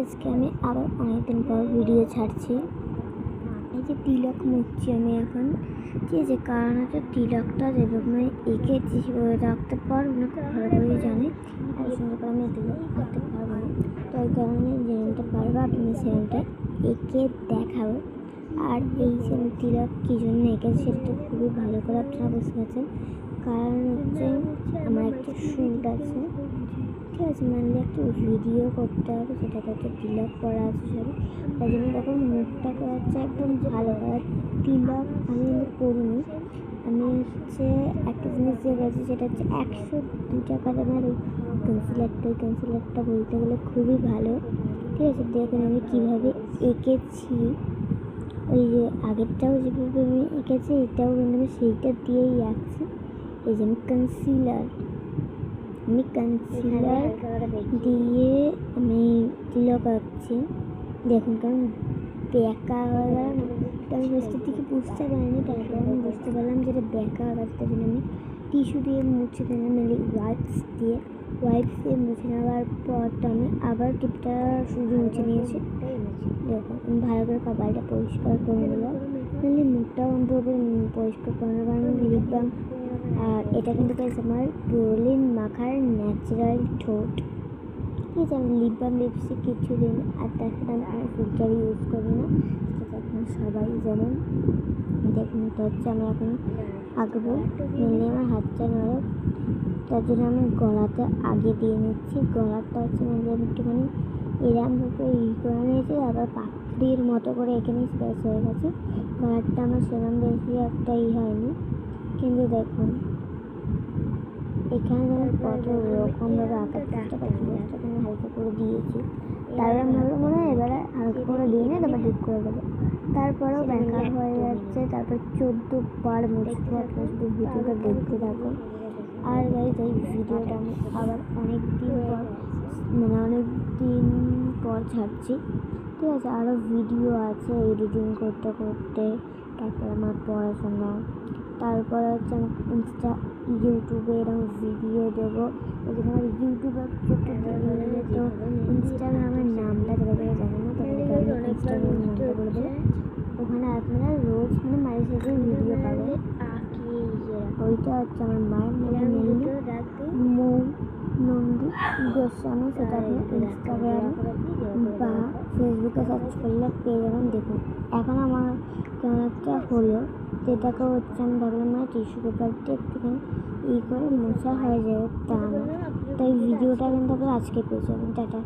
আজকে আমি আবার অনেকদিন পর ভিডিও ছাড়ছি। এই যে তিলক মুছছি আমি এখন, ঠিক আছে? কারণ হচ্ছে তিলকটা যেভাবে এঁকেছি সেভাবে রাখতে পারবো না, খুব ভালো করেই জানি। আর সুন্দর করে আমি তিলক রাখতে পারবো না, তো ওই কারণে যেরকমটা পারবো আপনি সেরকমটা এঁকে দেখাবো। আর এই যে তিলক কী জন্য এঁকেছি সেটা তো খুবই ভালো করে আপনারা বুঝতে পারছেন। কারণ হচ্ছে আমার একটা শ্যুট আছে, ঠিক আছে? মানে একটু ভিডিও করতে হবে, সেটাতে একটা তিলক করা আছে সব। তাই জন্য তখন মুখটা হচ্ছে একদম ভালো করা। তিলক আমি কিন্তু করিনি, আমি হচ্ছে একটা জিনিস যে করেছি সেটা হচ্ছে 102 টাকা দামের ওই কনসিলারটা বলতে গেলে খুবই ভালো, ঠিক আছে? দেখুন আমি কীভাবে এঁকেছি। ওই যে আগেরটাও যেভাবে আমি এঁকেছি এটাও কিন্তু আমি সেইটা দিয়েই আঁকছি। এই যে আমি কনসিলার দিয়ে আমি তিলক আঁকছি। দেখুন কারণ ব্যাকা হয়ে গেল না, আমি ফার্স্টের দিকে বুঝতে পারিনি, তারপর আমি বুঝতে পারলাম যে এটা ব্যাকা আঁকাচ্ছে। তার জন্য আমি টিস্যু দিয়ে মুছে দিলাম, ওয়াইপস দিয়ে মুছে নেওয়ার পর তো আমি আবার টিপটা শুধু মুছে নিয়েছি। দেখুন আমি ভালো করে কপালটা পরিষ্কার করে নিলাম, মানে মুখটাও পুরোপুরি পরিষ্কার করে নেওয়ার কারণে লিপ বাম। আর এটা কিন্তু আমার প্রোলিন মাখার ন্যাচারাল ঠোঁট, ঠিক আছে? আমি লিপ বাম লিপস্টিক কিছু দিই না, আর তার সাথে আমি কোনো ফিল্টার ইউজ করি না, সেটা আপনারা সবাই জানেন। দেখুন এটা হচ্ছে আমি এখন আঁকবো, মেনলি আমার হাতটা নরম, তার জন্য আমি গলাতে আগে দিয়ে নিচ্ছি। গলাটা হচ্ছে মানে আমি একটুখানি এরমভাবে করে নিয়েছি, আবার পাখির মতো করে এখানে স্পেস হয়ে গেছে। গলাটা আমার সেরকম বেশি একটা হয়নি, কিন্তু দেখুন এখানে যেমন কত রকমভাবে আঁকার চেষ্টা করছি, আমি হালকা করে দিয়েছি। তারপরে মনে হয় এবারে হালকা করে দিয়ে নিয়ে তারপর ডিপ করে দেবো। তারপরেও ব্যাকা হয়ে যাচ্ছে, তারপর 14 বার মুছবো। আপনারা শুধু ভিডিওটা দেখতে থাকুন। আর গাইজ এই ভিডিওটা আমি আবার অনেক দিন পর ছাড়ছি, ঠিক আছে? আরও ভিডিও আছে এডিটিং করতে করতে, তারপর আমার পড়াশোনা, তারপরে হচ্ছে আমি ইউটিউবে এরকম ভিডিও দেবো। ওই জন্য আমার ইউটিউবে তো ইনস্টাগ্রামের নামটা যারা জানে না তাদেরকে ইনস্টাগ্রামের নামটা বলে দেবো। ওখানে আপনারা রোজ মানে মাঝে সাঝে ভিডিও পাবেন। ওইটা হচ্ছে আমার মায়ের নন্দী গোস্বামী, সেটা আপনি ইনস্টাগ্রামে বা ফেসবুকে সার্চ করলে পেয়ে যাবেন। দেখুন এখন আমার কেমন একটা হলো, যেটাকে হচ্ছে আমি ভাবলাম মানে টিস্যু পেপারটা একটুখানি করে মোছা হয়ে যাবে, তা না। তাই ভিডিওটা কিন্তু আপনারা আজকে পেয়ে যাবেন। টাটা।